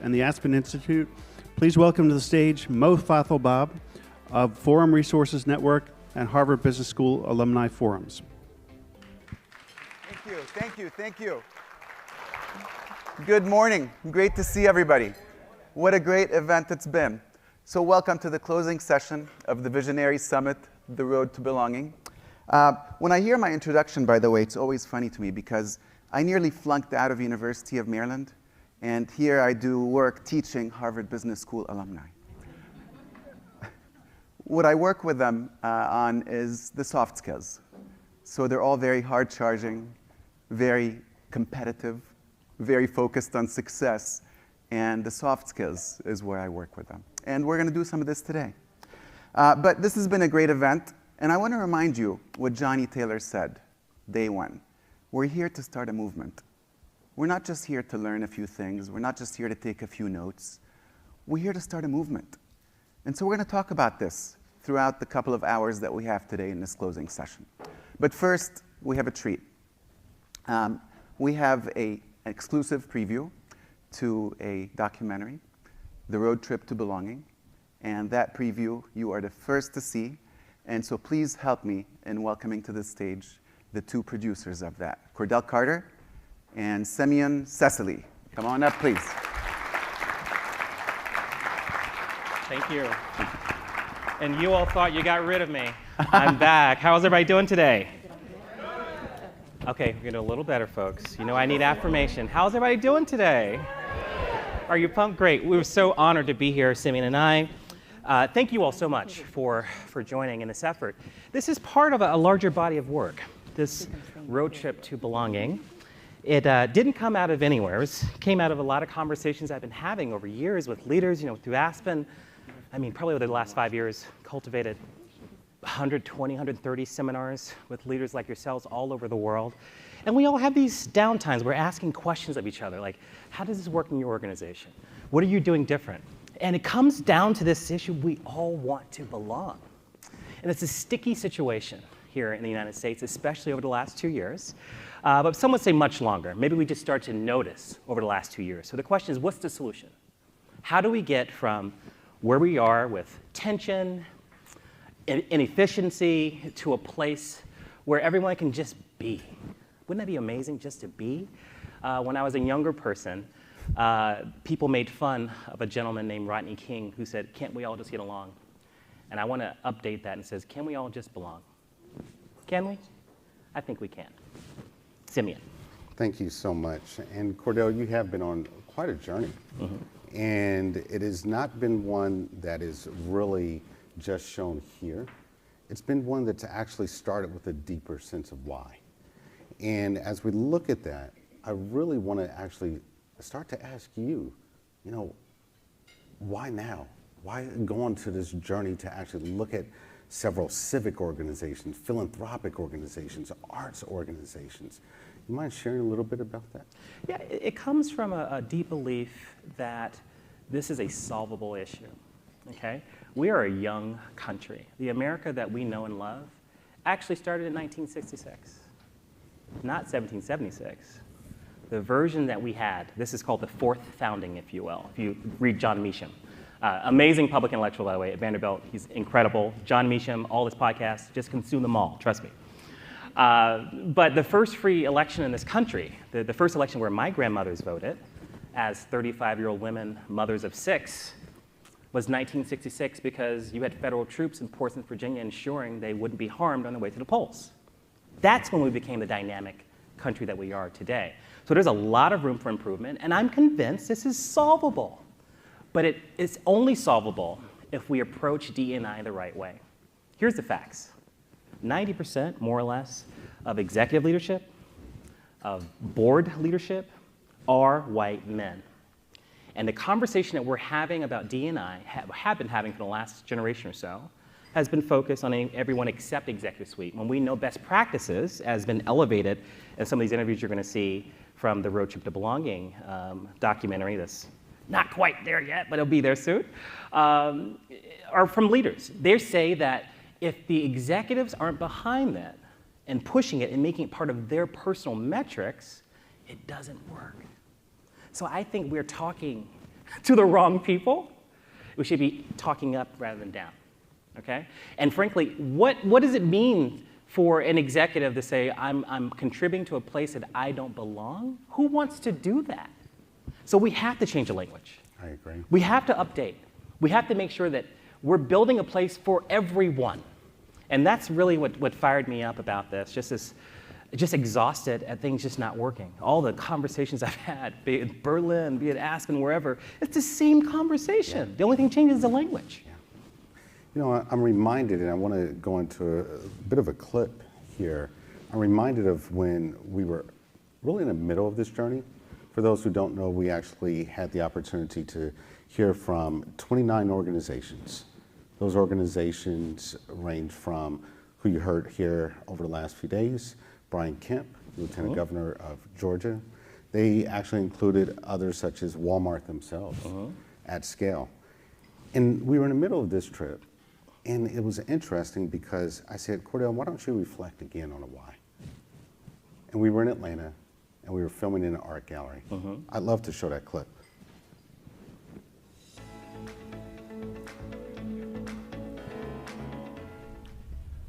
and the Aspen Institute, please welcome to the stage Mo Fathelbab of Forum Resources Network and Harvard Business School Alumni Forums. Thank you. Good morning. Great to see everybody. What a great event it's been. So welcome to the closing session of the Visionaries Summit, The Road to Belonging. When I hear my introduction, by the way, it's always funny to me because I nearly flunked out of University of Maryland, and here I do work teaching Harvard Business School alumni. What I work with them on is the soft skills. So they're all very hard-charging, very competitive, very focused on success, and the soft skills is where I work with them. And we're going to do some of this today. But this has been a great event, and I want to remind you what Johnny Taylor said day one. We're here to start a movement. We're not just here to learn a few things. We're not just here to take a few notes. We're here to start a movement. And so we're going to talk about this throughout the couple of hours that we have today in this closing session. But first, we have a treat. We have an exclusive preview to a documentary, The Road Trip to Belonging. And that preview, you are the first to see. And so please help me in welcoming to the stage the two producers of that, Cordell Carter and Semyon Cecily. Come on up, please. Thank you. And you all thought you got rid of me. I'm back. How's everybody doing today? Okay, we're gonna do a little better, folks. You know I need affirmation. How's everybody doing today? Are you pumped? Great. We were so honored to be here, Simeon and I. Thank you all so much for joining in this effort. This is part of a larger body of work, this road trip to belonging. It didn't come out of anywhere. It came out of a lot of conversations I've been having over years with leaders, through Aspen. I mean, probably over the last 5 years, cultivated 120, 130 seminars with leaders like yourselves all over the world. And we all have these downtimes. We're asking questions of each other, like, how does this work in your organization? What are you doing different? And it comes down to this issue, we all want to belong. And it's a sticky situation here in the United States, especially over the last 2 years. But some would say much longer. Maybe we just start to notice over the last 2 years. So the question is, what's the solution? How do we get from where we are with tension, inefficiency, to a place where everyone can just be? Wouldn't that be amazing, just to be? When I was a younger person, people made fun of a gentleman named Rodney King who said, can't we all just get along? And I want to update that and says, can we all just belong? Can we? I think we can. Simeon. Thank you so much. And Cordell, you have been on quite a journey. Mm-hmm. And it has not been one that is really just shown here. It's been one that's actually started with a deeper sense of why. And as we look at that, I really want to actually start to ask you, why now? Why go on to this journey to actually look at several civic organizations, philanthropic organizations, arts organizations? You mind sharing a little bit about that? Yeah, it comes from a deep belief that this is a solvable issue, okay? We are a young country. The America that we know and love actually started in 1966, not 1776. The version that we had, this is called the fourth founding, if you will, if you read John Meacham. Amazing public intellectual, by the way, at Vanderbilt. He's incredible. John Meacham, all his podcasts, just consume them all, trust me. But the first free election in this country, the first election where my grandmothers voted, as 35-year-old women, mothers of 6, was 1966 because you had federal troops in Portsmouth, Virginia, ensuring they wouldn't be harmed on their way to the polls. That's when we became the dynamic country that we are today. So there's a lot of room for improvement, and I'm convinced this is solvable. But it's only solvable if we approach D&I the right way. Here's the facts. 90%, more or less, of executive leadership, of board leadership, are white men. And the conversation that we're having about D&I, have been having for the last generation or so, has been focused on everyone except executive suite. When we know best practices has been elevated in some of these interviews you're going to see from the Road Trip to Belonging documentary that's not quite there yet, but it'll be there soon, are from leaders. They say that if the executives aren't behind that and pushing it and making it part of their personal metrics, it doesn't work. So I think we're talking to the wrong people. We should be talking up rather than down, okay? And frankly, what does it mean for an executive to say, I'm contributing to a place that I don't belong? Who wants to do that? So we have to change the language. I agree. We have to update. We have to make sure that we're building a place for everyone. And that's really what fired me up about this, just exhausted at things just not working. All the conversations I've had, be it Berlin, be it Aspen, wherever, it's the same conversation. Yeah. The only thing changes is the language. Yeah. You know, I'm reminded, and I want to go into a bit of a clip here. I'm reminded of when we were really in the middle of this journey. For those who don't know, we actually had the opportunity to hear from 29 organizations. Those organizations range from who you heard here over the last few days, Brian Kemp, Lieutenant Governor of Georgia. They actually included others such as Walmart themselves at scale. And we were in the middle of this trip, and it was interesting because I said, Cordell, why don't you reflect again on a why? And we were in Atlanta, and we were filming in an art gallery. I'd love to show that clip.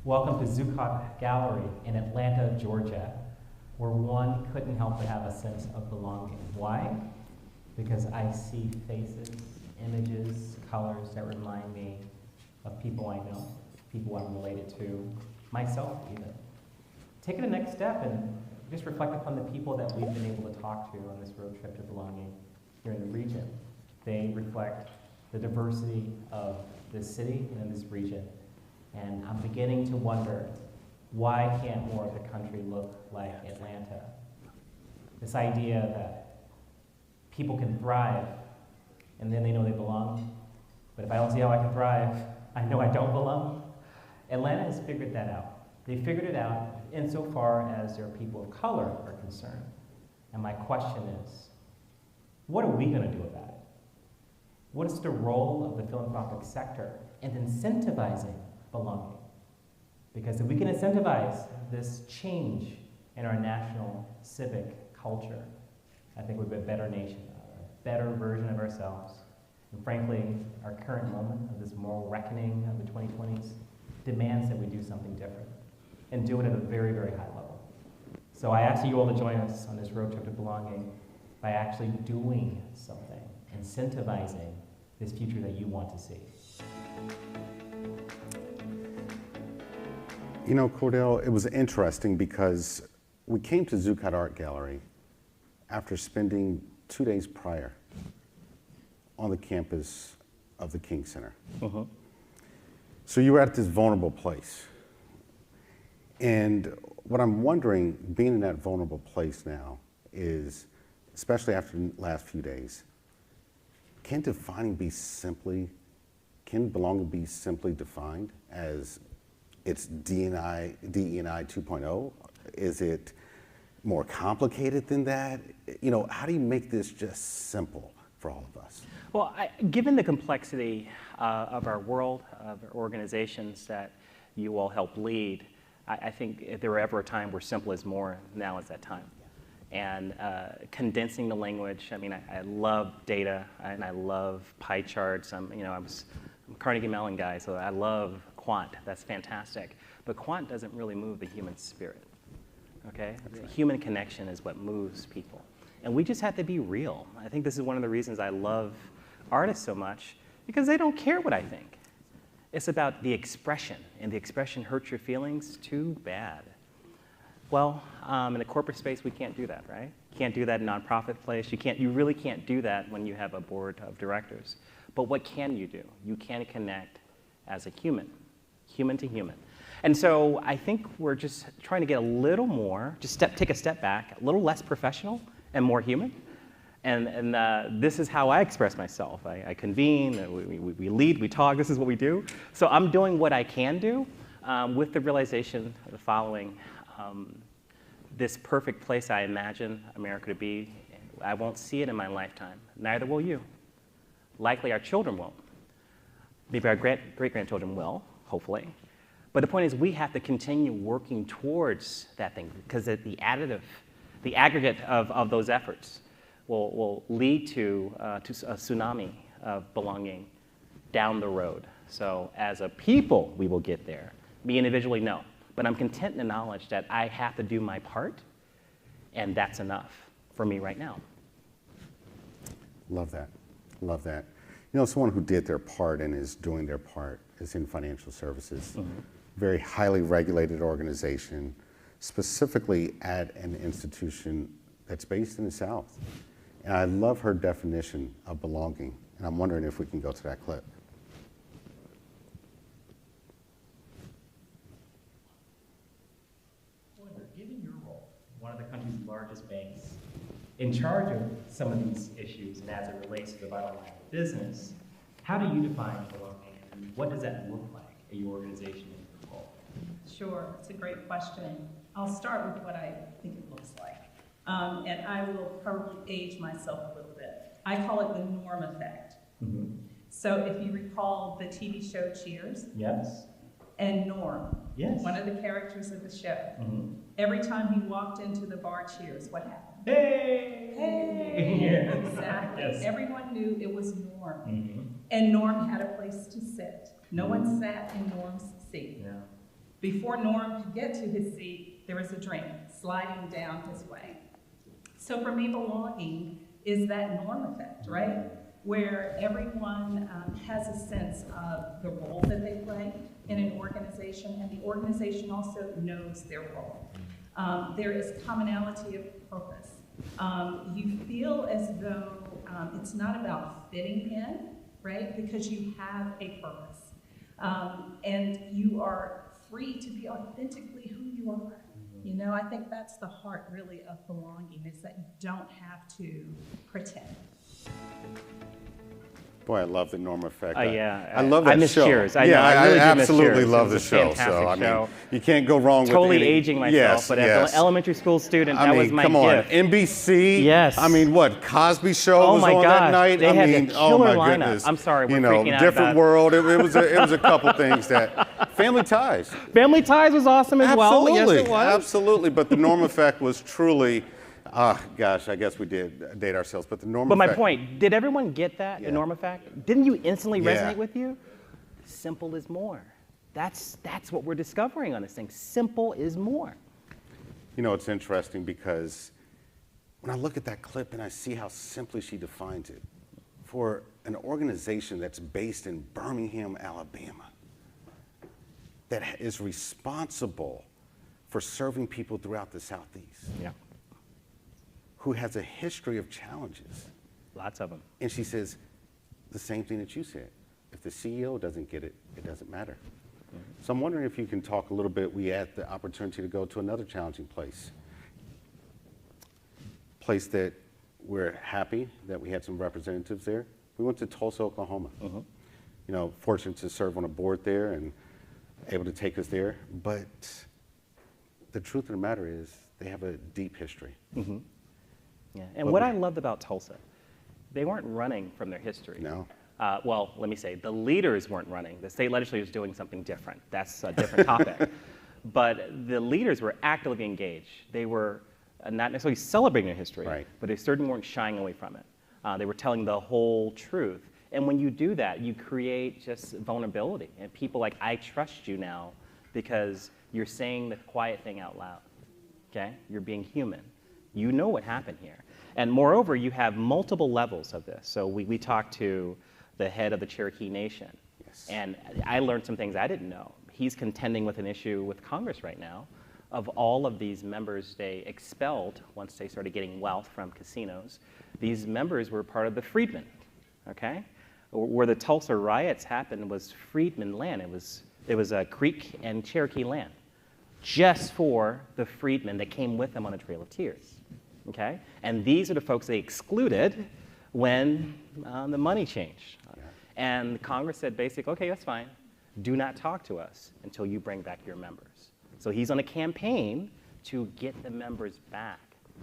Welcome to Zuccotti Gallery in Atlanta, Georgia, where one couldn't help but have a sense of belonging. Why? Because I see faces, images, colors that remind me of people I know, people I'm related to, myself even. Take it a next step and just reflect upon the people that we've been able to talk to on this road trip to belonging here in the region. They reflect the diversity of this city and in this region. And I'm beginning to wonder, why can't more of the country look like Atlanta? This idea that people can thrive and then they know they belong, but if I don't see how I can thrive, I know I don't belong. Atlanta has figured that out. They figured it out insofar as their people of color are concerned. And my question is, what are we gonna do about it? What is the role of the philanthropic sector in incentivizing belonging? Because if we can incentivize this change in our national civic culture, I think we'll be a better nation, a better version of ourselves. And frankly, our current moment of this moral reckoning of the 2020s demands that we do something different and do it at a very, very high level. So I ask you all to join us on this road trip to belonging by actually doing something, incentivizing this future that you want to see. You know, Cordell, it was interesting because we came to Zuccotti Art Gallery after spending 2 days prior on the campus of the King Center. So you were at this vulnerable place. And what I'm wondering, being in that vulnerable place now, is, especially after the last few days, can belonging be simply defined as it's DE&I 2.0? Is it more complicated than that? You know, how do you make this just simple for all of us? Well, given the complexity of our world, of our organizations that you all help lead, I think if there were ever a time where simple is more, now is that time. And condensing the language, I mean, I love data and I love pie charts. I'm a Carnegie Mellon guy, so I love quant. That's fantastic. But quant doesn't really move the human spirit, okay? The human connection is what moves people. And we just have to be real. I think this is one of the reasons I love artists so much, because they don't care what I think. It's about the expression, and the expression hurts your feelings, too bad. Well, in the corporate space, we can't do that, right? Can't do that in a nonprofit place. You really can't do that when you have a board of directors. But what can you do? You can connect as a human to human. And so I think we're just trying to get a little more, take a step back, a little less professional and more human. And this is how I express myself. I convene, we lead, we talk, this is what we do. So I'm doing what I can do with the realization of the following. This perfect place I imagine America to be, I won't see it in my lifetime. Neither will you. Likely our children won't. Maybe our great-grandchildren will, hopefully. But the point is we have to continue working towards that thing because the aggregate of those efforts will lead to a tsunami of belonging down the road. So as a people, we will get there. Me individually, no. But I'm content in the knowledge that I have to do my part, and that's enough for me right now. Love that. Love that. You know, someone who did their part and is doing their part is in financial services. Very highly regulated organization, specifically at an institution that's based in the South. And I love her definition of belonging. And I'm wondering if we can go to that clip. Given your role, one of the country's largest banks, in charge of some of these issues and as it relates to the bottom line of business, how do you define belonging and what does that look like at your organization and your role? Sure, it's a great question. I'll start with what I think it looks like. And I will probably age myself a little bit. I call it the norm effect. So if you recall the TV show Cheers, Yes. and Norm, Yes. one of the characters of the show, every time he walked into the bar Cheers, what happened? Hey! Hey! Yeah. Exactly. Yes. Everyone knew it was Norm. And Norm had a place to sit. No one sat in Norm's seat. Yeah. Before Norm could get to his seat, there was a drink sliding down his way. So for me, belonging is that norm effect, right? Where everyone has a sense of the role that they play in an organization, and the organization also knows their role. There is commonality of purpose. You feel as though it's not about fitting in, right? Because you have a purpose. And you are free to be authentically who you are. You know, I think that's the heart really of belonging, is that you don't have to pretend. Boy, I love the Norm effect. Yeah, I love that I miss show. Cheers. I really do miss absolutely Cheers. love It the was a show. fantastic So I mean, show. you can't go wrong with Totally any, aging myself, yes, but yes. as an elementary school student, I that mean, was my come gift. on, NBC. Yes. I mean, what Cosby Show Oh was my on gosh, that night. they I had mean, the oh my killer lineup. goodness. I'm sorry, we're you know, freaking out different about- world. It was a couple things that Family Ties. Family Ties was awesome as well. Yes, it was. Absolutely. But the Norm effect was truly. Gosh, I guess we did date ourselves, but the Norm But my effect. point, did everyone get that, the Yeah. norm effect? Didn't you instantly Yeah. resonate with you? Simple is more. That's what we're discovering on this thing. Simple is more. You know, it's interesting because when I look at that clip and I see how simply she defines it, for an organization that's based in Birmingham, Alabama, that is responsible for serving people throughout the Southeast, Yeah, who has a history of challenges. lots of them. And she says the same thing that you said. If the CEO doesn't get it, it doesn't matter. So I'm wondering if you can talk a little bit. We had the opportunity to go to another challenging place that we're happy that we had some representatives there. We went to Tulsa, Oklahoma. You know, fortunate to serve on a board there and able to take us there. But the truth of the matter is they have a deep history. Yeah. And what I loved about Tulsa, they weren't running from their history. No. Well, let me say, the leaders weren't running. The state legislature was doing something different. That's a different topic. But the leaders were actively engaged. They were not necessarily celebrating their history, Right. but they certainly weren't shying away from it. They were telling the whole truth. And when you do that, you create just vulnerability. And people like, I trust you now because you're saying the quiet thing out loud, okay? You're being human. You know what happened here. And moreover, you have multiple levels of this. So we talked to the head of the Cherokee Nation. Yes. And I learned some things I didn't know. He's contending with an issue with Congress right now of all of these members they expelled once they started getting wealth from casinos. These members were part of the freedmen, okay? Where the Tulsa riots happened was freedmen land. It was a Creek and Cherokee land just for the freedmen that came with them on the Trail of Tears, okay? And these are the folks they excluded when the money changed. And Congress said basically, okay, that's fine. Do not talk to us until you bring back your members. So he's on a campaign to get the members back.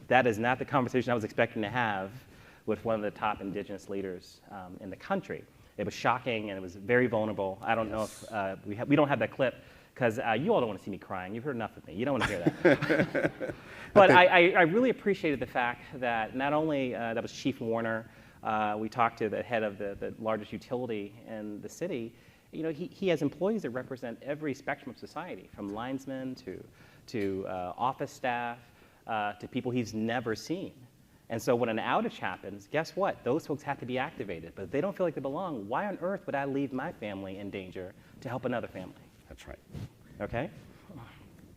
That is not the conversation I was expecting to have with one of the top indigenous leaders in the country. It was shocking and it was very vulnerable. I don't know if we don't have that clip. because you all don't want to see me crying. You've heard enough of me. You don't want to hear that. But I really appreciated the fact that not only that was Chief Warner, we talked to the head of the largest utility in the city. You know, he has employees that represent every spectrum of society, from linesmen to office staff to people he's never seen. And so when an outage happens, guess what? Those folks have to be activated. But if they don't feel like they belong, why on earth would I leave my family in danger to help another family? That's right. Okay?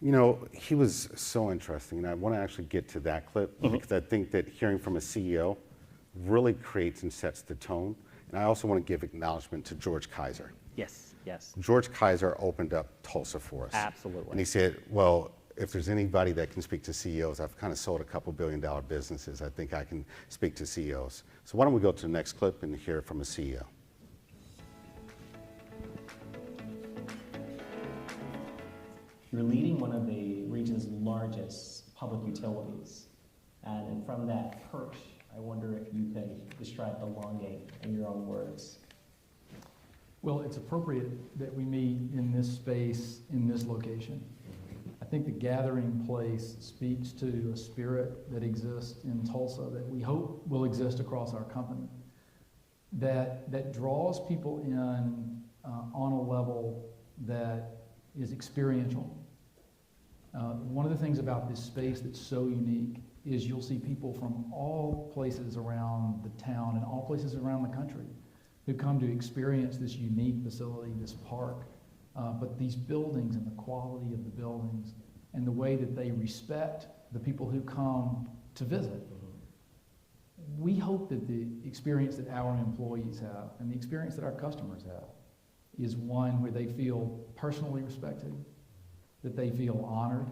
You know, he was so interesting, and I want to actually get to that clip because I think that hearing from a CEO really creates and sets the tone. And I also want to give acknowledgement to George Kaiser. Yes, yes. George Kaiser opened up Tulsa for us. Absolutely. And he said, well, if there's anybody that can speak to CEOs, I've kind of sold a couple billion-dollar businesses. I think I can speak to CEOs. So why don't we go to the next clip and hear from a CEO. You're leading one of the region's largest public utilities. And from that perch, I wonder if you could describe the long game in your own words. Well, it's appropriate that we meet in this space, in this location. I think the gathering place speaks to a spirit that exists in Tulsa that we hope will exist across our company, that draws people in on a level that is experiential. One of the things about this space that's so unique is you'll see people from all places around the town and all places around the country who come to experience this unique facility, this park, but these buildings and the quality of the buildings and the way that they respect the people who come to visit. We hope that the experience that our employees have and the experience that our customers have is one where they feel personally respected, that they feel honored.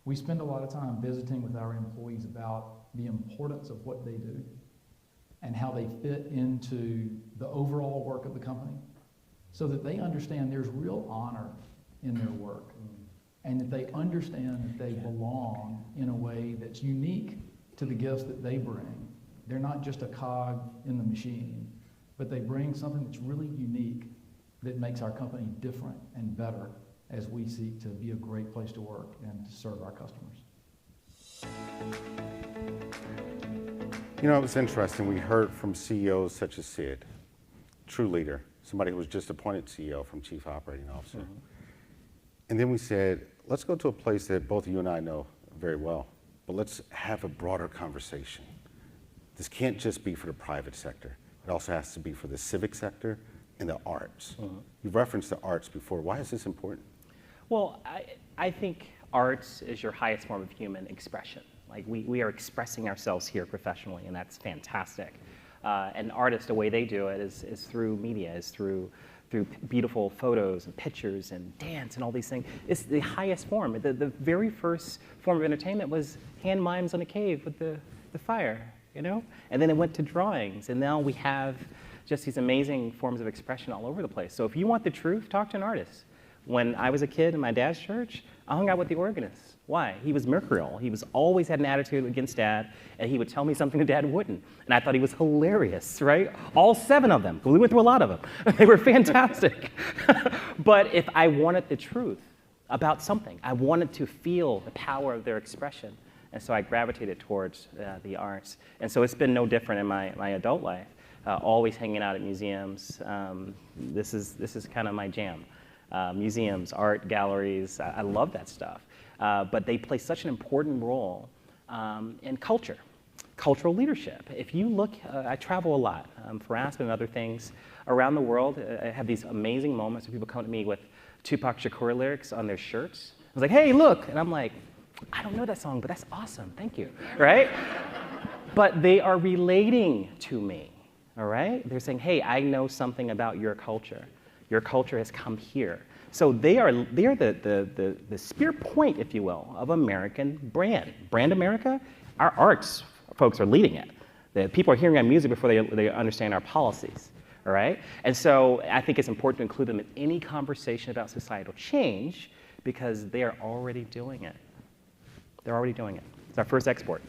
We spend a lot of time visiting with our employees about the importance of what they do and how they fit into the overall work of the company so that they understand there's real honor in their work and that they understand that they belong in a way that's unique to the gifts that they bring. They're not just a cog in the machine, but they bring something that's really unique that makes our company different and better as we seek to be a great place to work and to serve our customers. You know, it was interesting. We heard from CEOs such as Sid, true leader, somebody who was just appointed CEO from Chief Operating Officer. And then we said, let's go to a place that both you and I know very well, but let's have a broader conversation. This can't just be for the private sector. It also has to be for the civic sector and the arts. You've referenced the arts before. Why is this important? Well, I think arts is your highest form of human expression. Like we are expressing ourselves here professionally, and that's fantastic. And artists, the way they do it is through media, is through beautiful photos and pictures and dance and all these things. It's the highest form. The very first form of entertainment was hand mimes on a cave with the fire, you know? And then it went to drawings, and now we have just these amazing forms of expression all over the place. So if you want the truth, talk to an artist. When I was a kid in my dad's church, I hung out with the organist. Why? He was mercurial. He was always had an attitude against Dad, and he would tell me something that Dad wouldn't. And I thought he was hilarious, right? All 7 of them. We went through a lot of them. They were fantastic. But if I wanted the truth about something, I wanted to feel the power of their expression. And so I gravitated towards the arts. And so it's been no different in my adult life. Always hanging out at museums. This is kind of my jam. Museums, art galleries, I love that stuff. But they play such an important role in culture, cultural leadership. If you look, I travel a lot for Aspen and other things around the world. I have these amazing moments where people come to me with Tupac Shakur lyrics on their shirts. I was like, hey, look. And I'm like, I don't know that song, but that's awesome. Thank you, right? But they are relating to me, all right? They're saying, hey, I know something about your culture. Your culture has come here. So they are the spear point, if you will, of American brand. Brand America, our arts folks are leading it. The people are hearing our music before they understand our policies, all right? And so I think it's important to include them in any conversation about societal change because they are already doing it. They're already doing it. It's our first export.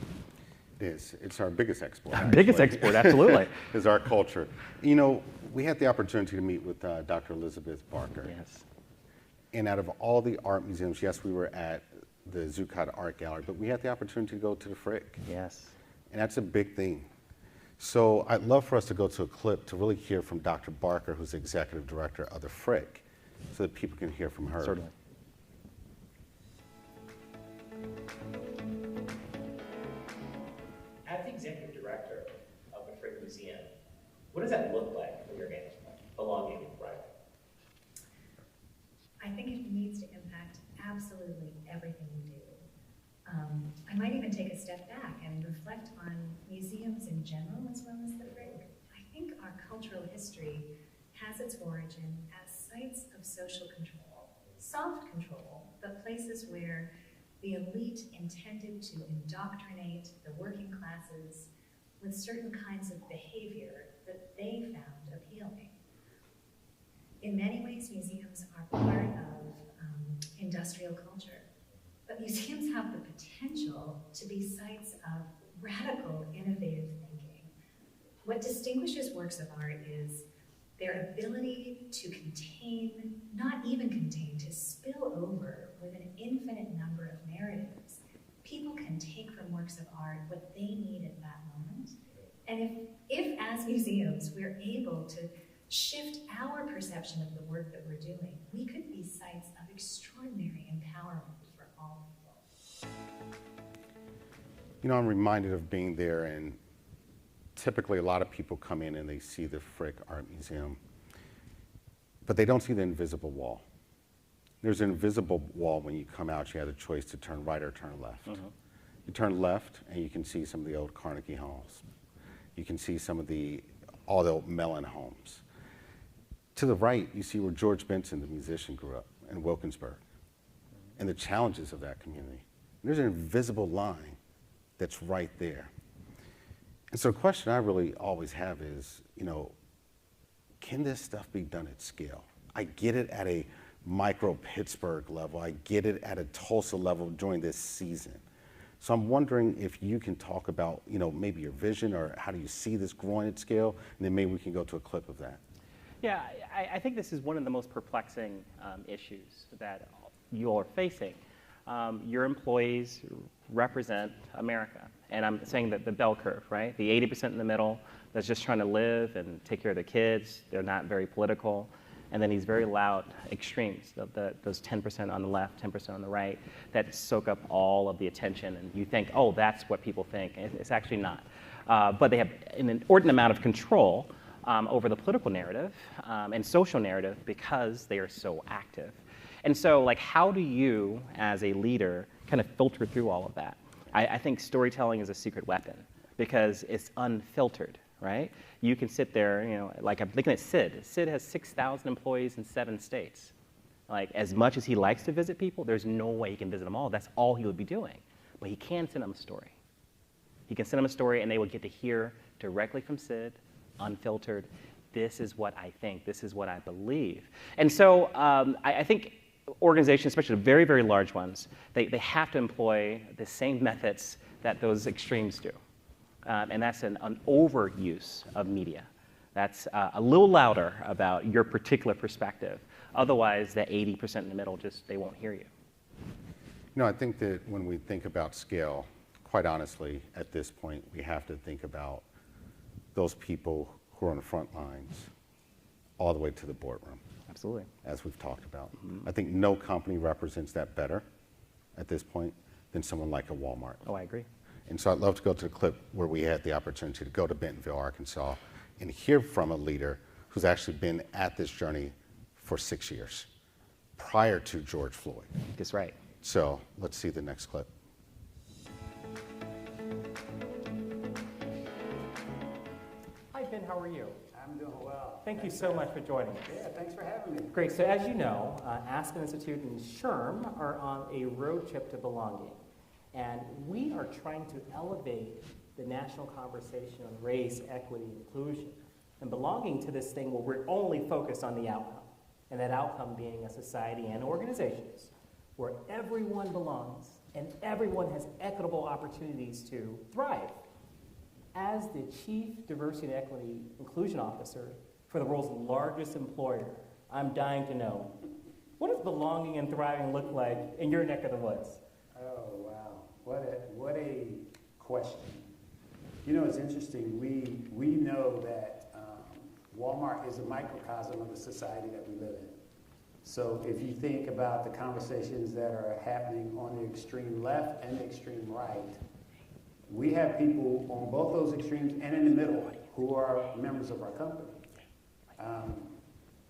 It is. It's our biggest export. Our biggest export, absolutely. Is our culture. You know, we had the opportunity to meet with Dr. Elizabeth Barker. Yes. And out of all the art museums, yes, we were at the Zuccotti Art Gallery, but we had the opportunity to go to the Frick. Yes. And that's a big thing. So I'd love for us to go to a clip to really hear from Dr. Barker, who's the executive director of the Frick, so that people can hear from her. Certainly. As the executive director of the Frick Museum, what does that look like from your vantage point, belonging and thriving? I think it needs to impact absolutely everything we do. I might even take a step back and reflect on museums in general as well as the Frick. I think our cultural history has its origin as sites of social control, soft control, but places where the elite intended to indoctrinate the working classes with certain kinds of behavior that they found appealing. In many ways, museums are part of industrial culture, but museums have the potential to be sites of radical, innovative thinking. What distinguishes works of art is their ability to contain, not even contain, to spill over with an infinite number of narratives. People can take from works of art what they need at that moment. And if as museums, we're able to shift our perception of the work that we're doing, we could be sites of extraordinary empowerment for all people. You know, I'm reminded of being there, and typically a lot of people come in and they see the Frick Art Museum, but they don't see the invisible wall. There's an invisible wall when you come out. You have the choice to turn right or turn left. You turn left and you can see some of the old Carnegie halls. You can see some of all the old Mellon homes. To the right, you see where George Benson, the musician, grew up in Wilkinsburg, and the challenges of that community. And there's an invisible line that's right there. And so the question I really always have is, you know, can this stuff be done at scale? I get it at a micro Pittsburgh level. I get it at a Tulsa level during this season. So I'm wondering if you can talk about, you know, maybe your vision or how do you see this growing at scale, and then maybe we can go to a clip of that. Yeah, I think this is one of the most perplexing issues that you all are facing. Your employees represent America, and I'm saying that the bell curve, right? The 80% in the middle that's just trying to live and take care of their kids, they're not very political, and then these very loud extremes, those 10% on the left, 10% on the right, that soak up all of the attention, and you think, oh, that's what people think. It's actually not. But they have an inordinate amount of control over the political narrative and social narrative because they are so active. And so, like, how do you, as a leader, kind of filter through all of that? I think storytelling is a secret weapon because it's unfiltered, right? You can sit there, you know, like I'm looking at Sid. Sid has 6,000 employees in 7 states. Like, as much as he likes to visit people, there's no way he can visit them all. That's all he would be doing. But he can send them a story. He can send them a story, and they will get to hear directly from Sid, unfiltered. This is what I think. This is what I believe. And so I think organizations, especially the very, very large ones, they have to employ the same methods that those extremes do. And that's an overuse of media. That's a little louder about your particular perspective. Otherwise, that 80% in the middle, they won't hear you. You know, I think that when we think about scale, quite honestly, at this point, we have to think about those people who are on the front lines all the way to the boardroom. Absolutely. As we've talked about. I think no company represents that better at this point than someone like a Walmart. Oh, I agree. And so I'd love to go to the clip where we had the opportunity to go to Bentonville, Arkansas, and hear from a leader who's actually been at this journey for 6 years, prior to George Floyd. That's right. So let's see the next clip. Hi, Ben, how are you? I'm doing well. Thank you so much for joining us. Yeah, thanks for having me. Great. So as you know, Aspen Institute and SHRM are on a road trip to belonging. And we are trying to elevate the national conversation on race, equity, inclusion, and belonging to this thing where we're only focused on the outcome. And that outcome being a society and organizations where everyone belongs and everyone has equitable opportunities to thrive. As the Chief Diversity and Equity Inclusion Officer for the world's largest employer, I'm dying to know, What does belonging and thriving look like in your neck of the woods? Oh, wow. What a question. You know, it's interesting. We know that Walmart is a microcosm of the society that we live in. So if you think about the conversations that are happening on the extreme left and the extreme right, we have people on both those extremes and in the middle who are members of our company.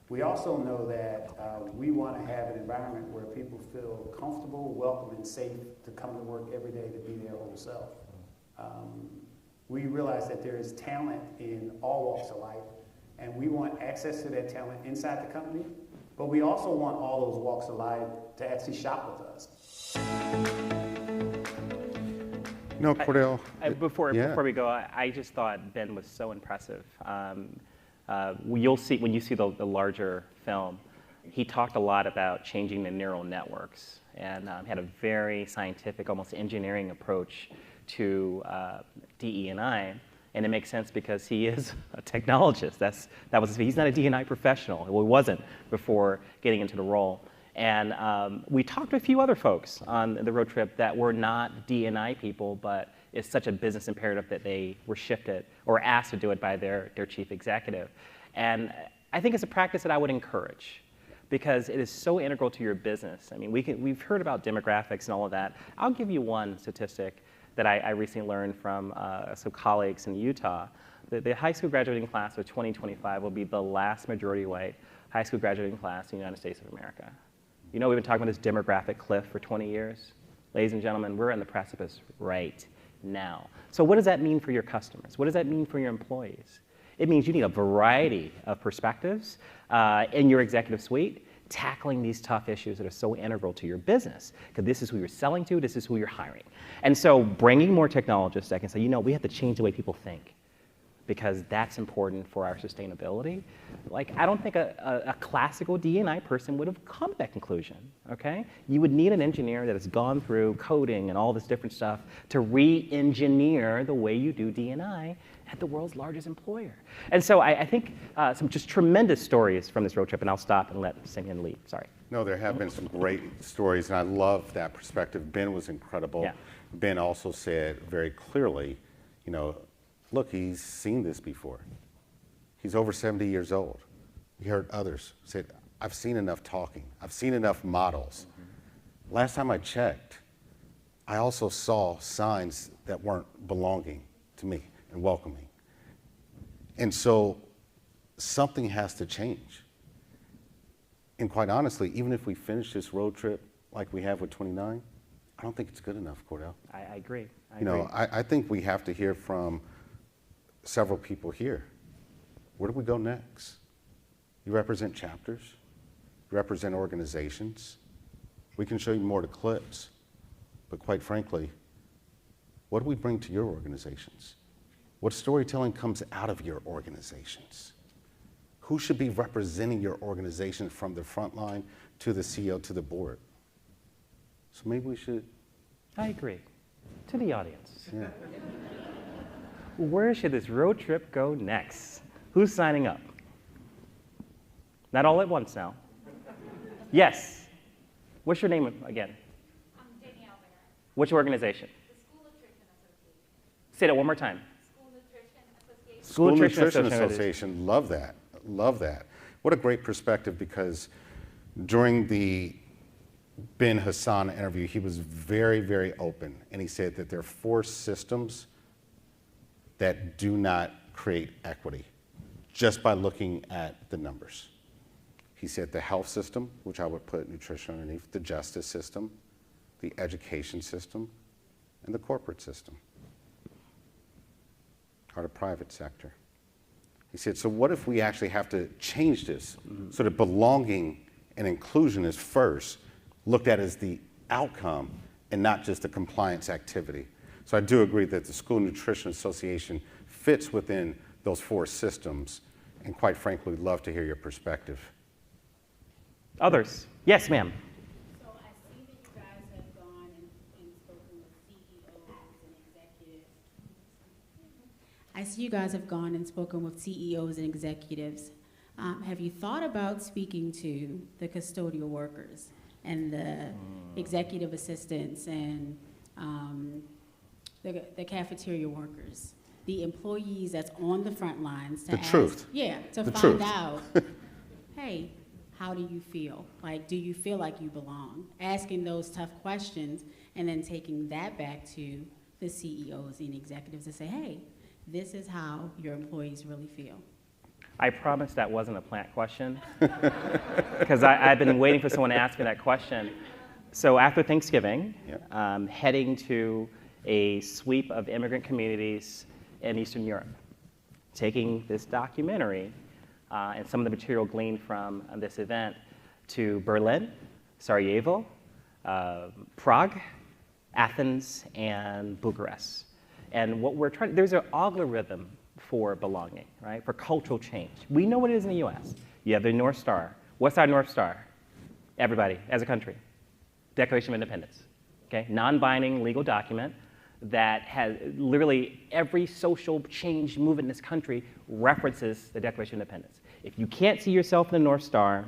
We also know that we want to have an environment where people feel comfortable, welcome, and safe to come to work every day to be their whole self. We realize that there is talent in all walks of life, and we want access to that talent inside the company, but we also want all those walks of life to actually shop with us. No, Cordell. Before we go, I just thought Ben was so impressive. You'll see when you see the larger film, he talked a lot about changing the neural networks and had a very scientific, almost engineering approach to DE&I. And it makes sense because he is a technologist. He's not a D&I professional. Well, he wasn't before getting into the role. And we talked to a few other folks on the road trip that were not D&I people, but it's such a business imperative that they were shifted or asked to do it by their chief executive. And I think it's a practice that I would encourage because it is so integral to your business. I mean, we've heard about demographics and all of that. I'll give you one statistic that I recently learned from some colleagues in Utah. The high school graduating class of 2025 will be the last majority white high school graduating class in the United States of America. You know, we've been talking about this demographic cliff for 20 years. Ladies and gentlemen, we're on the precipice right now. So what does that mean for your customers? What does that mean for your employees? It means you need a variety of perspectives in your executive suite tackling these tough issues that are so integral to your business. Because this is who you're selling to, this is who you're hiring. And so bringing more technologists that can say, you know, we have to change the way people think because that's important for our sustainability. Like, I don't think a classical D&I person would have come to that conclusion, okay? You would need an engineer that has gone through coding and all this different stuff to re-engineer the way you do D&I at the world's largest employer. And so I think some just tremendous stories from this road trip, and I'll stop and let Simeon lead, sorry. No, there have been some great stories, and I love that perspective. Ben was incredible. Yeah. Ben also said very clearly, you know, look, he's seen this before. He's over 70 years old. We heard others said, I've seen enough talking. I've seen enough models. Mm-hmm. Last time I checked, I also saw signs that weren't belonging to me and welcoming. And so something has to change. And quite honestly, even if we finish this road trip like we have with 29, I don't think it's good enough, Cordell. I agree. I think we have to hear from several people here. Where do we go next? You represent chapters, you represent organizations. We can show you more to clips, but quite frankly, what do we bring to your organizations? What storytelling comes out of your organizations? Who should be representing your organization from the front line to the CEO to the board? So maybe we should. I agree. To the audience. Yeah. Where should this road trip go next? Who's signing up? Not all at once now. Yes. What's your name again? I'm Danielle Bear. Which organization? The School Nutrition Association. Say that one more time. School Nutrition Association. School Nutrition Association. Love that. Love that. What a great perspective, because during the Ben Hassan interview, he was very, very open. And he said that there are 4 systems that do not create equity just by looking at the numbers. He said the health system, which I would put nutrition underneath, the justice system, the education system, and the corporate system, or the private sector. He said, so what if we actually have to change this so that belonging and inclusion is first looked at as the outcome and not just a compliance activity? So I do agree that the School Nutrition Association fits within those 4 systems, and quite frankly, love to hear your perspective. Others? Yes, ma'am. So I see that you guys have gone and spoken with CEOs and executives. I see you guys have gone and spoken with CEOs and executives. Have you thought about speaking to the custodial workers and the executive assistants and the cafeteria workers, the employees that's on the front lines to The ask, truth. Yeah, to The find truth. out, hey, how do you feel? Like, do you feel like you belong? Asking those tough questions and then taking that back to the CEOs and executives to say, hey, this is how your employees really feel. I promise that wasn't a plant question, because I've been waiting for someone to ask me that question. So after Thanksgiving, heading to a sweep of immigrant communities in Eastern Europe, taking this documentary and some of the material gleaned from this event to Berlin, Sarajevo, Prague, Athens, and Bucharest. And what we're trying, there's an algorithm for belonging, right? For cultural change. We know what it is in the US. You have the North Star. What's our North Star? Everybody, as a country. Declaration of Independence, okay? Non-binding legal document that has literally every social change movement in this country references the Declaration of Independence. If you can't see yourself in the North Star,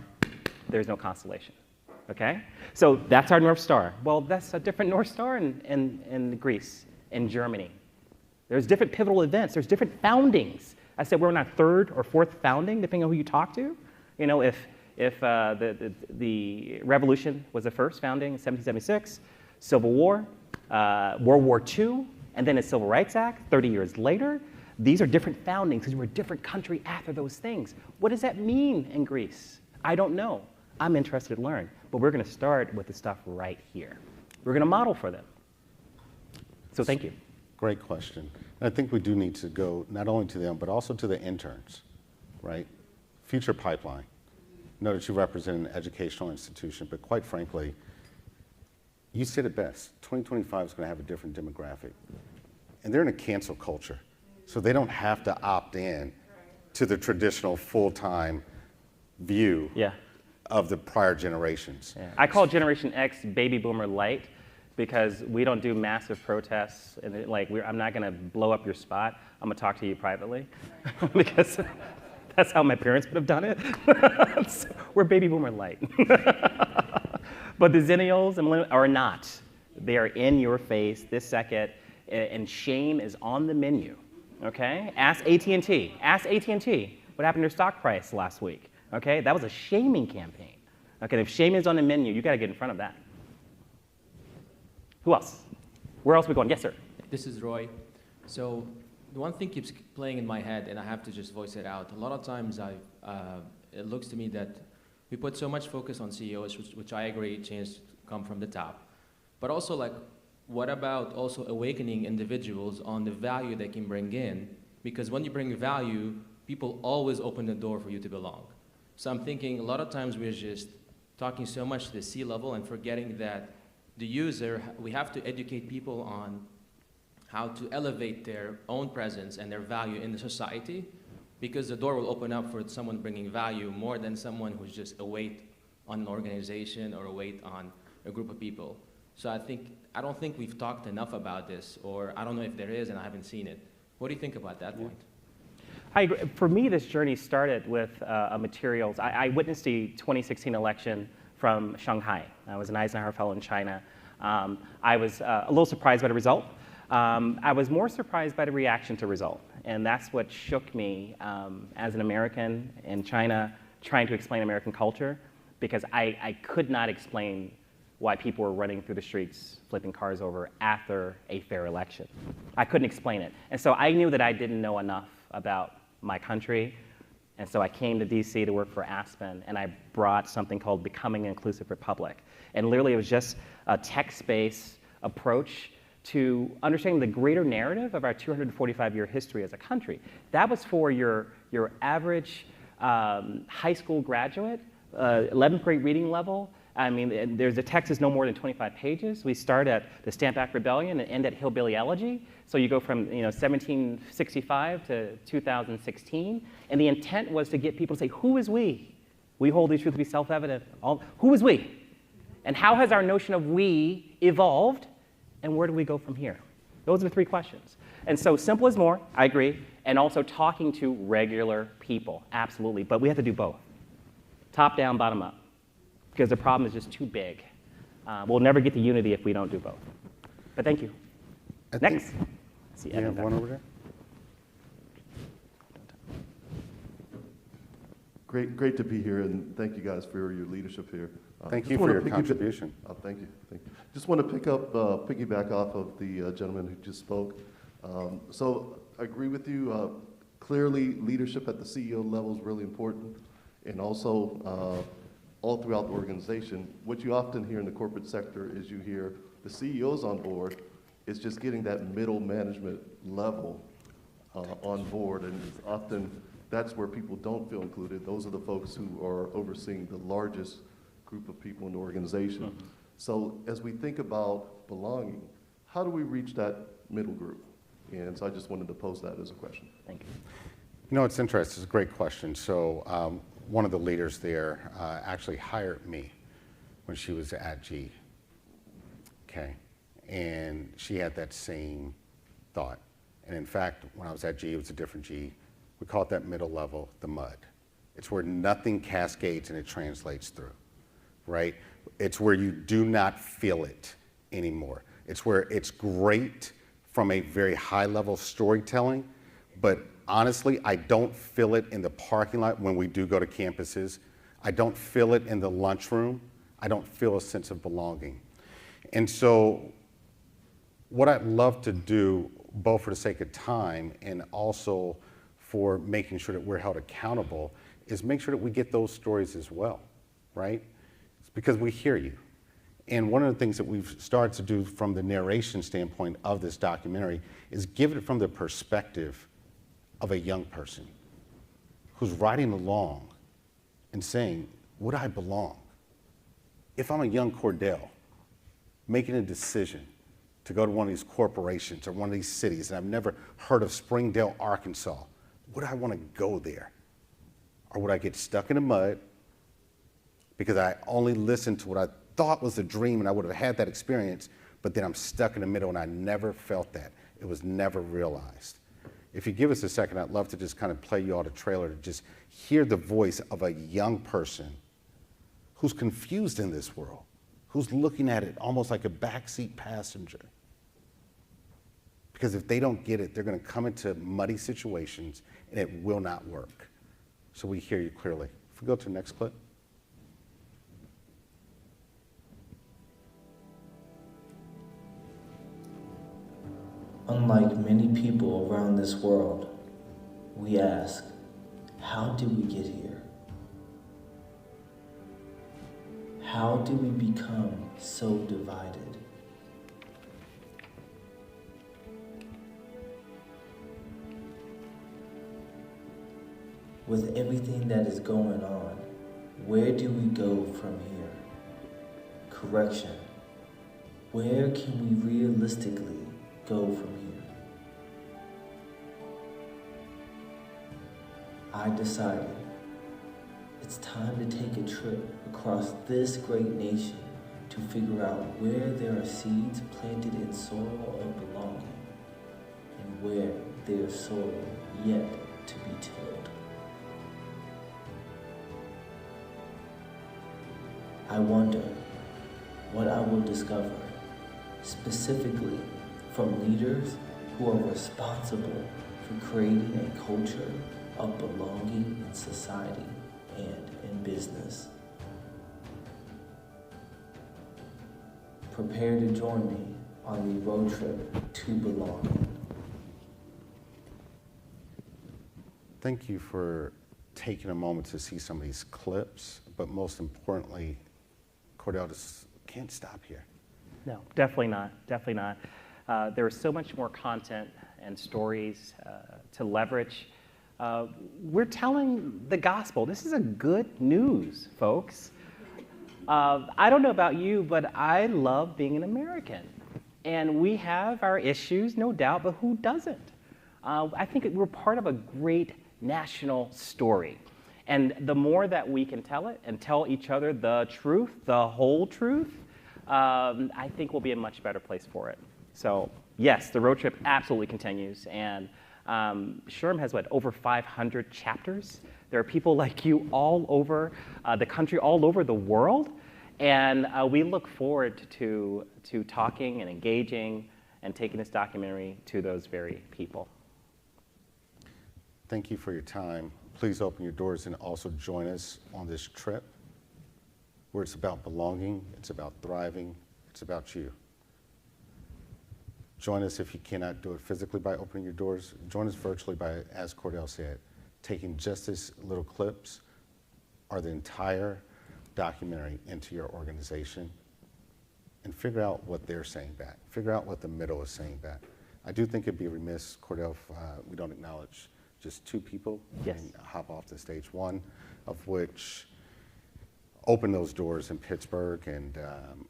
there's no constellation, okay? So that's our North Star. Well, that's a different North Star in Greece, in Germany. There's different pivotal events. There's different foundings. I said we're on our third or fourth founding, depending on who you talk to. You know, if the revolution was the first founding in 1776, Civil War, World War II, and then the Civil Rights Act 30 years later, these are different foundings because we're a different country after those things. What does that mean in Greece? I don't know. I'm interested to learn. But we're going to start with the stuff right here. We're going to model for them. So thank you. Great question. And I think we do need to go not only to them, but also to the interns, right? Future pipeline. Know that you represent an educational institution, but quite frankly, you said it best. 2025 is going to have a different demographic. And they're in a cancel culture. So they don't have to opt in to the traditional full-time view of the prior generations. Yeah. I call Generation X baby boomer light because we don't do massive protests. And I'm not going to blow up your spot. I'm going to talk to you privately because that's how my parents would have done it. So we're baby boomer light. But the Zennials and millennials are not. They are in your face this second, and shame is on the menu, okay? Ask AT&T. Ask AT&T what happened to their stock price last week, okay? That was a shaming campaign. Okay, if shame is on the menu, you gotta get in front of that. Who else? Where else are we going? Yes, sir. This is Roy. So the one thing keeps playing in my head, and I have to just voice it out. A lot of times it looks to me that we put so much focus on CEOs, which I agree change come from the top. But also, like, what about also awakening individuals on the value they can bring in? Because when you bring value, people always open the door for you to belong. So I'm thinking a lot of times we're just talking so much to the C-level and forgetting that the user, we have to educate people on how to elevate their own presence and their value in the society, because the door will open up for someone bringing value more than someone who's just a weight on an organization or a weight on a group of people. So I don't think we've talked enough about this, or I don't know if there is and I haven't seen it. What do you think about that point? I agree. For me, this journey started with materials. I witnessed the 2016 election from Shanghai. I was an Eisenhower Fellow in China. I was a little surprised by the result. I was more surprised by the reaction to the result. And that's what shook me as an American in China trying to explain American culture, because I could not explain why people were running through the streets, flipping cars over after a fair election. I couldn't explain it. And so I knew that I didn't know enough about my country. And so I came to DC to work for Aspen, and I brought something called Becoming an Inclusive Republic. And literally it was just a text-based approach to understanding the greater narrative of our 245-year history as a country. That was for your average high school graduate, 11th grade reading level. I mean, the text is no more than 25 pages. We start at the Stamp Act Rebellion and end at Hillbilly Elegy. So you go from 1765 to 2016. And the intent was to get people to say, who is we? We hold these truths to be self-evident. Who is we? And how has our notion of we evolved? And where do we go from here? Those are the three questions. And so simple is more, I agree, and also talking to regular people, absolutely. But we have to do both, top down, bottom up, because the problem is just too big. We'll never get to unity if we don't do both. But thank you. Next. We have one over there. Great to be here, and thank you guys for your leadership here. Thank you for your contribution. Thank you. Just want to piggyback off of the gentleman who just spoke. So I agree with you. Clearly, leadership at the CEO level is really important, and also all throughout the organization. What you often hear in the corporate sector is you hear the CEOs on board. It's just getting that middle management level on board, and it's often that's where people don't feel included. Those are the folks who are overseeing the largest group of people in the organization. Mm-hmm. So as we think about belonging, how do we reach that middle group? And so I just wanted to pose that as a question. Thank you. You know, it's interesting. It's a great question. So one of the leaders there actually hired me when she was at G. Okay. And she had that same thought. And in fact, when I was at G, it was a different G. We call it that middle level, the mud. It's where nothing cascades and it translates through, right? It's where you do not feel it anymore. It's where it's great from a very high level storytelling, but honestly, I don't feel it in the parking lot when we do go to campuses. I don't feel it in the lunchroom. I don't feel a sense of belonging. And so what I'd love to do, both for the sake of time and also for making sure that we're held accountable, is make sure that we get those stories as well, right? It's because we hear you. And one of the things that we've started to do from the narration standpoint of this documentary is give it from the perspective of a young person who's riding along and saying, would I belong? If I'm a young Cordell making a decision to go to one of these corporations or one of these cities, and I've never heard of Springdale, Arkansas, would I want to go there? Or would I get stuck in the mud because I only listened to what I thought was a dream and I would have had that experience, but then I'm stuck in the middle and I never felt that. It was never realized. If you give us a second, I'd love to just kind of play you all the trailer to just hear the voice of a young person who's confused in this world, who's looking at it almost like a backseat passenger. Because if they don't get it, they're going to come into muddy situations and it will not work. So we hear you clearly. If we go to the next clip. Unlike many people around this world, we ask, how did we get here? How did we become so divided? With everything that is going on, where do we go from here? Correction. Where can we realistically go from here? I decided it's time to take a trip across this great nation to figure out where there are seeds planted in soil of belonging and where there is soil yet to be tilled. I wonder what I will discover, specifically from leaders who are responsible for creating a culture of belonging in society and in business. Prepare to join me on the road trip to belonging. Thank you for taking a moment to see some of these clips, but most importantly, Cordell just can't stop here. No, definitely not, definitely not. There is so much more content and stories to leverage. We're telling the gospel. This is a good news, folks. I don't know about you, but I love being an American. And we have our issues, no doubt, but who doesn't? I think we're part of a great national story. And the more that we can tell it and tell each other the truth, the whole truth, I think we'll be in a much better place for it. So Yes, the road trip absolutely continues. And SHRM has, what, over 500 chapters? There are people like you all over the country, all over the world. And we look forward to talking and engaging and taking this documentary to those very people. Thank you for your time. Please open your doors and also join us on this trip where it's about belonging, it's about thriving, it's about you. Join us if you cannot do it physically by opening your doors. Join us virtually by, as Cordell said, taking just this little clips or the entire documentary into your organization and figure out what they're saying back. Figure out what the middle is saying back. I do think it'd be remiss, Cordell, if we don't acknowledge just two people and hop off the stage. One of which opened those doors in Pittsburgh and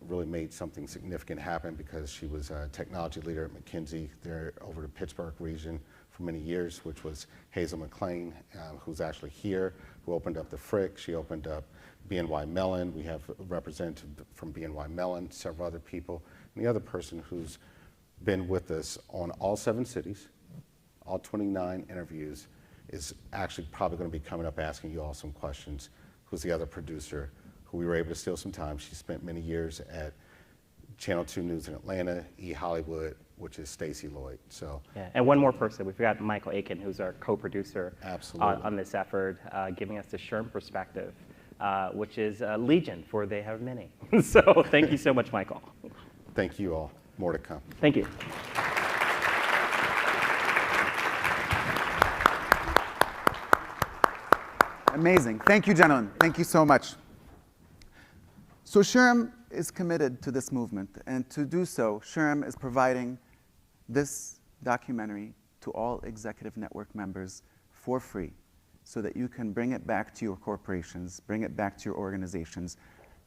really made something significant happen because she was a technology leader at McKinsey there over the Pittsburgh region for many years, which was Hazel McLean, who's actually here, who opened up the Frick. She opened up BNY Mellon. We have a representative from BNY Mellon, several other people. And the other person who's been with us on all 7 cities, all 29 interviews, is actually probably going to be coming up asking you all some questions, who's the other producer who we were able to steal some time. She spent many years at Channel 2 News in Atlanta, Hollywood, which is Stacey Lloyd. So, yeah. And one more person, we forgot Michael Aiken, who's our co-producer on this effort, giving us the SHRM perspective, which is legion, for they have many. So thank you so much, Michael. Thank you all. More to come. Thank you. Amazing. Thank you, gentlemen. Thank you so much. So SHRM is committed to this movement, and to do so, SHRM is providing this documentary to all Executive Network members for free so that you can bring it back to your corporations, bring it back to your organizations,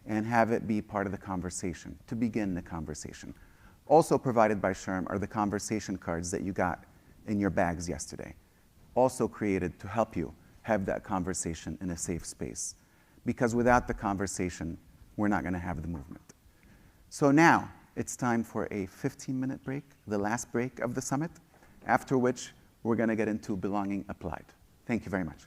and have it be part of the conversation, to begin the conversation. Also provided by SHRM are the conversation cards that you got in your bags yesterday, also created to help you have that conversation in a safe space. Because without the conversation, we're not going to have the movement. So now, it's time for a 15-minute break, the last break of the summit, after which we're going to get into belonging applied. Thank you very much.